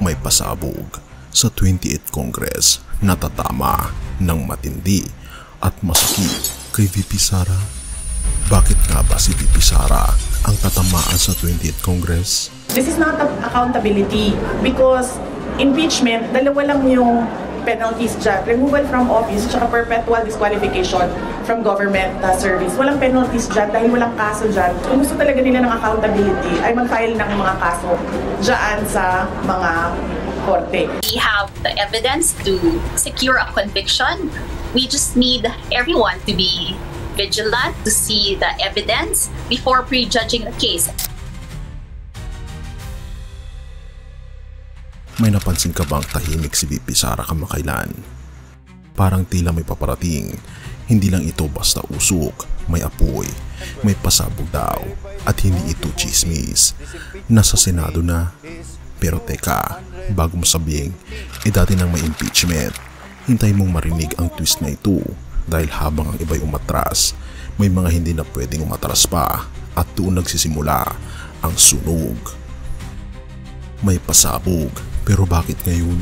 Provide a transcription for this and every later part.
may pasabog sa 28th Congress na tatama ng matindi at masakit kay VP Sara. Bakit nga ba si VP Sara ang tatamaan sa 28th Congress? This is not accountability because impeachment, dalawa lang yung penalties dyan. Removal from office at perpetual disqualification from government service. Walang penalties dyan dahil walang kaso dyan. Kung gusto talaga nila ng accountability ay mag-file ng mga kaso dyan sa mga korte. We have the evidence to secure a conviction. We just need everyone to be vigilant to see the evidence before prejudging the case. May napansin ka bang tahimik si VP Sara kamakailan? Parang tila may paparating. Hindi lang ito basta usok, may apoy, may pasabog daw, at hindi ito chismis. Nasa Senado na. Pero teka, bago mo sabihin, dati nang may impeachment. Hintay mong marinig ang twist na ito dahil habang ang iba'y umatras, may mga hindi na pwedeng umatras pa at doon nagsisimula ang sunog. May pasabog, pero bakit ngayon?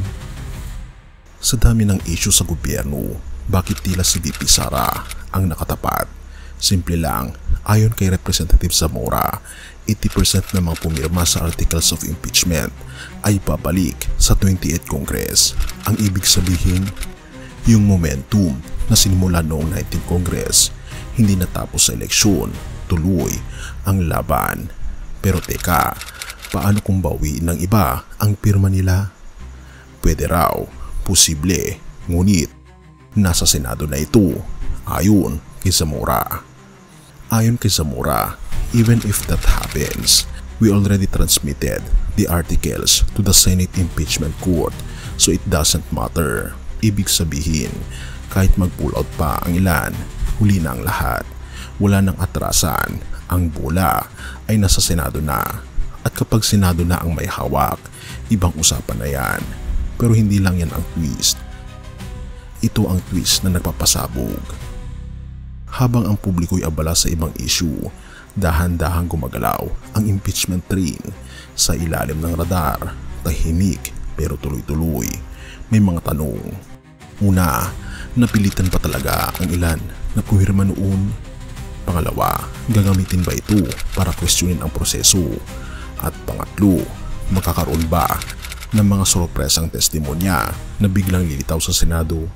Sa dami ng issue sa gobyerno, bakit tila si VP Sara ang nakatapat? Simple lang, ayon kay Representative Zamora, 80% ng mga pumirma sa Articles of Impeachment ay babalik sa 28th Congress. Ang ibig sabihin, yung momentum na sinimula noong 19th Congress, hindi natapos sa eleksyon, tuloy ang laban. Pero teka, paano kung bawiin ng iba ang pirma nila? Pwede raw, posible, ngunit nasa Senado na ito, ayon kay Zamora. Ayon kay Zamora, even if that happens, we already transmitted the articles to the Senate Impeachment Court, so it doesn't matter. Ibig sabihin, kahit mag-pull out pa ang ilan, huli na ang lahat. Wala nang atrasan, ang bola ay nasa Senado na. At kapag Senado na ang may hawak, ibang usapan na yan. Pero hindi lang yan ang twist. Ito ang twist na nagpapasabog. Habang ang publiko'y abala sa ibang issue, dahan-dahang gumagalaw ang impeachment train sa ilalim ng radar. Tahimik pero tuloy-tuloy. May mga tanong. Una, napilitan pa talaga ang ilan na pumirma noon? Pangalawa, gagamitin ba ito para questionin ang proseso? At pangatlo, makakaroon ba ng mga sorpresang testimonya na biglang lilitaw sa Senado?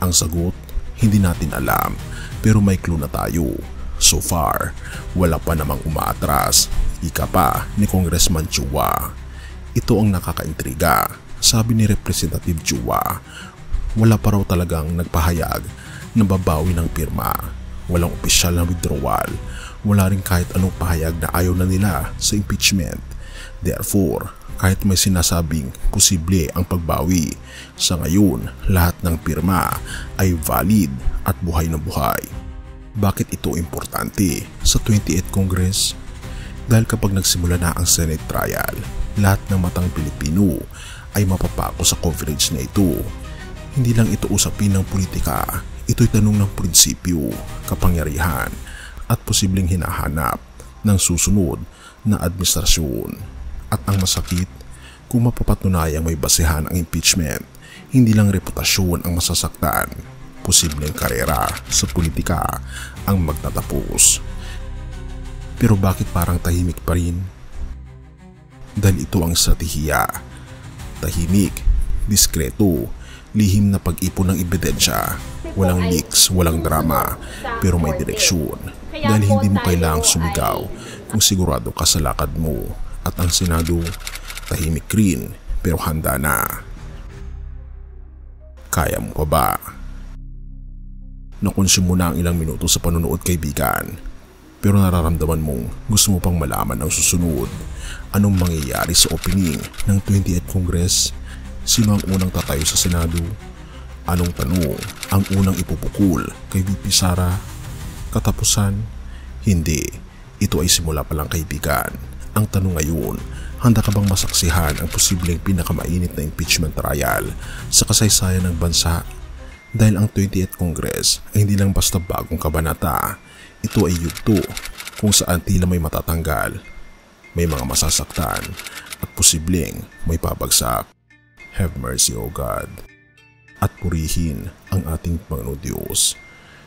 Ang sagot, hindi natin alam, pero may clue na tayo. So far, wala pa namang umaatras. Ika pa ni Congressman Chua. Ito ang nakakaintriga. Sabi ni Representative Chua, wala pa raw talagang nagpahayag na babawi ng pirma. Walang opisyal na withdrawal. Wala rin kahit anong pahayag na ayaw na nila sa impeachment. Therefore, kahit may sinasabing posible ang pagbawi, sa ngayon lahat ng pirma ay valid at buhay na buhay. Bakit ito importante sa 28th Congress? Dahil kapag nagsimula na ang Senate trial, lahat ng matang Pilipino ay mapapako sa coverage na ito. Hindi lang ito usapin ng politika, ito'y tanong ng prinsipyo, kapangyarihan at posibleng hinahanap ng susunod na administrasyon. At ang masakit, kung mapapatunayang may basehan ang impeachment, hindi lang reputasyon ang masasaktan, posibleng karera sa politika ang magtatapos. Pero bakit parang tahimik pa rin? Dahil ito ang estratehiya. Tahimik, diskreto, lihim na pag-ipon ng ebidensya. Walang leaks, walang drama, pero may direksyon. Dahil hindi mo kailangang sumigaw kung sigurado ka sa lakad mo. At ang Senado, tahimik rin, pero handa na. Kaya mo pa ba? Nakonsume mo na ang ilang minuto sa panonood, kaibigan. Pero nararamdaman mong gusto mo pang malaman ang susunod. Anong mangyayari sa opening ng 28th Congress? Sino ang unang tatayo sa Senado? Anong tanong ang unang ipupukol kay VP Sara? Katapusan? Hindi. Ito ay simula pa lang, kaibigan. Ang tanong ngayon, handa ka bang masaksihan ang posibleng pinakamainit na impeachment trial sa kasaysayan ng bansa? Dahil ang 28th Congress ay hindi lang basta bagong kabanata. Ito ay yugto kung saan tila may matatanggal may mga masasaktan at posibleng may pabagsak. Have mercy, O God. At purihin ang ating Panginoon Diyos.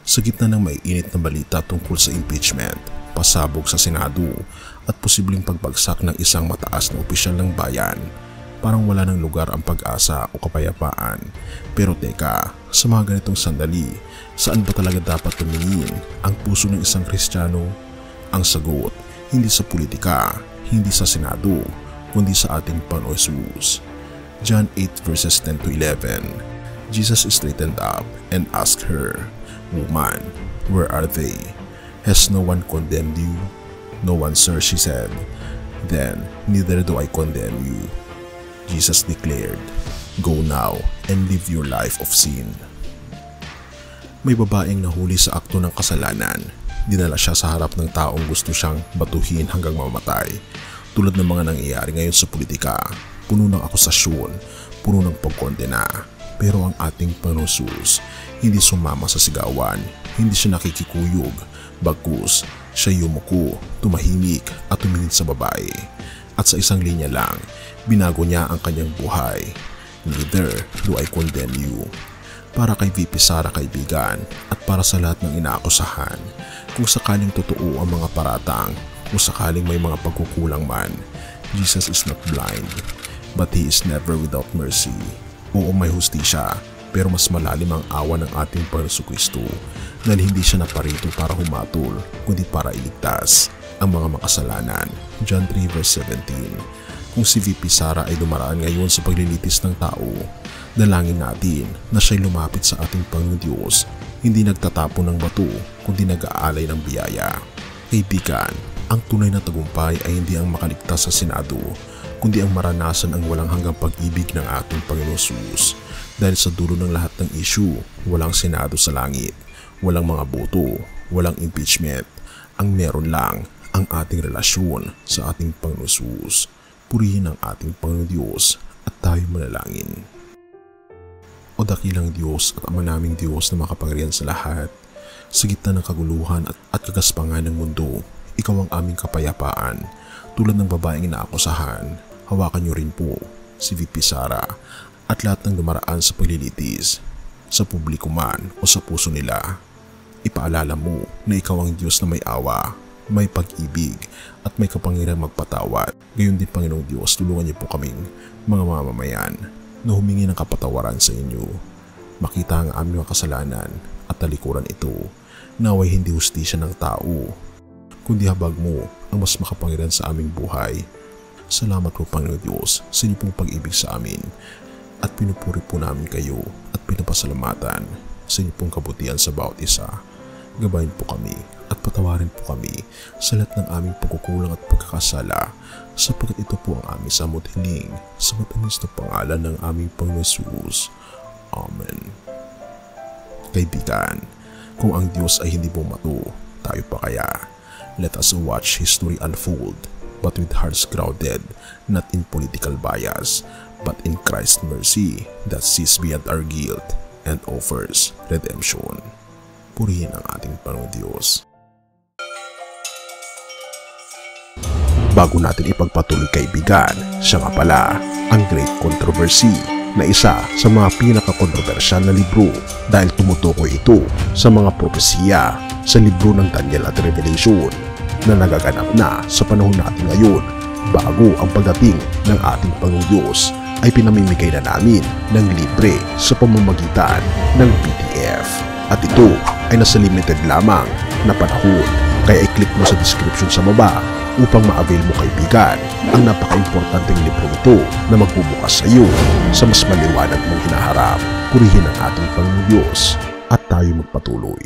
Sa gitna ng maiinit na balita tungkol sa impeachment, pasabog sa Senado at posibleng pagbagsak ng isang mataas na opisyal ng bayan, parang wala ng lugar ang pag-asa o kapayapaan. Pero teka, sa mga ganitong sandali, saan ba talaga dapat tumingin ang puso ng isang Kristiyano? Ang sagot, hindi sa politika, hindi sa Senado, kundi sa ating Panginoon Jesus. John 8 verses 10 to 11. Jesus straightened up and asked her, "Woman, where are they? Has no one condemned you?" "No one, sir," she said. "Then neither do I condemn you." Jesus declared, "Go now and live your life of sin." May babaeng nahuli sa akto ng kasalanan. Dinala siya sa harap ng taong gusto siyang batuhin hanggang mamatay. Tulad ng mga nangyayari ngayon sa politika, puno ng akusasyon, puno ng pagkondena. Pero ang ating Panginoon Jesus, hindi sumama sa sigawan, hindi siya nakikikuyog, bagkus siya yumuko, tumahimik at tumingin sa babae. At sa isang linya lang, binago niya ang kanyang buhay. "Neither do I condemn you." Para kay VP Sara, kaibigan, at para sa lahat ng inaakusahan, kung sakaling totoo ang mga paratang, kung sakaling may mga pagkukulang man, Jesus is not blind, but He is never without mercy. Oo, may hustisya, pero mas malalim ang awa ng ating Panginoon Kristo dahil hindi siya naparito para humatol, kundi para iligtas ang mga makasalanan. John 3 verse 17. Kung si VP Sara ay dumaraan ngayon sa paglilitis ng tao, dalangin natin na siya'y lumapit sa ating Panginoon Diyos, hindi nagtatapon ng bato, kundi nag-aalay ng biyaya. Kaibigan, ang tunay na tagumpay ay hindi ang makaligtas sa Senado, kundi ang maranasan ang walang hanggang pag-ibig ng ating Panginoon Jesus. Dahil sa dulo ng lahat ng issue, walang Senado sa langit, walang mga boto, walang impeachment. Ang meron lang ang ating relasyon sa ating Panginoon Jesus. Purihin ang ating Panginoon Diyos at tayo manalangin. O dakilang Diyos at Ama naming Diyos na makapangyarihan sa lahat, sa gitna ng kaguluhan at kagaspangan ng mundo, Ikaw ang aming kapayapaan. Tulad ng babaeng inaakusahan, hawakan niyo rin po si VP Sara at lahat ng dumaraan sa paglilitis, sa publiko man o sa puso nila. Ipaalala mo na Ikaw ang Diyos na may awa, may pag-ibig at may kapangyarihang magpatawad. Gayon din, Panginoong Diyos, tulungan niyo po kaming mga mamamayan na humingi ng kapatawaran sa inyo. Makita ang aming mga kasalanan at talikuran ito. Naway hindi hustisya ng tao, kundi habag mo ang mas makapangyarihan sa aming buhay. Salamat po, Panginoon Diyos, sa inyo pong pag-ibig sa amin at pinupuri po namin kayo at pinapasalamatan sa inyo pong kabutihan sa bawat isa. Gabayin po kami at patawarin po kami sa lahat ng aming pagkukulang at pagkakasala, sapagkat ito po ang aming samot hiling sa matamis na pangalan ng aming Panginoon Jesus. Amen. Kaibigan, kung ang Diyos ay hindi bumato, tayo pa kaya? Let us watch history unfold, but with hearts grounded, not in political bias, but in Christ's mercy that sees beyond our guilt and offers redemption. Purihin ang ating Panginoon Diyos. Bago natin ipagpatuloy, kaibigan, siya nga pala ang Great Controversy, na isa sa mga pinaka-kontrobersyal na libro dahil tumutukoy ito sa mga propesiya sa libro ng Daniel at Revelation na nagaganap na sa panahon natin ngayon. Bago ang pagdating ng ating Panginoong Diyos ay pinamimigay na namin ng libre sa pamamagitan ng PDF. At ito ay nasa limited lamang na panahon, kaya i-click mo sa description sa baba upang ma-avail mo, kaibigan, ang napaka-importanteng libro nito na magbubukas sa iyo sa mas maliwanag mong hinaharap. Purihin ang ating Panginoong Diyos at tayo magpatuloy.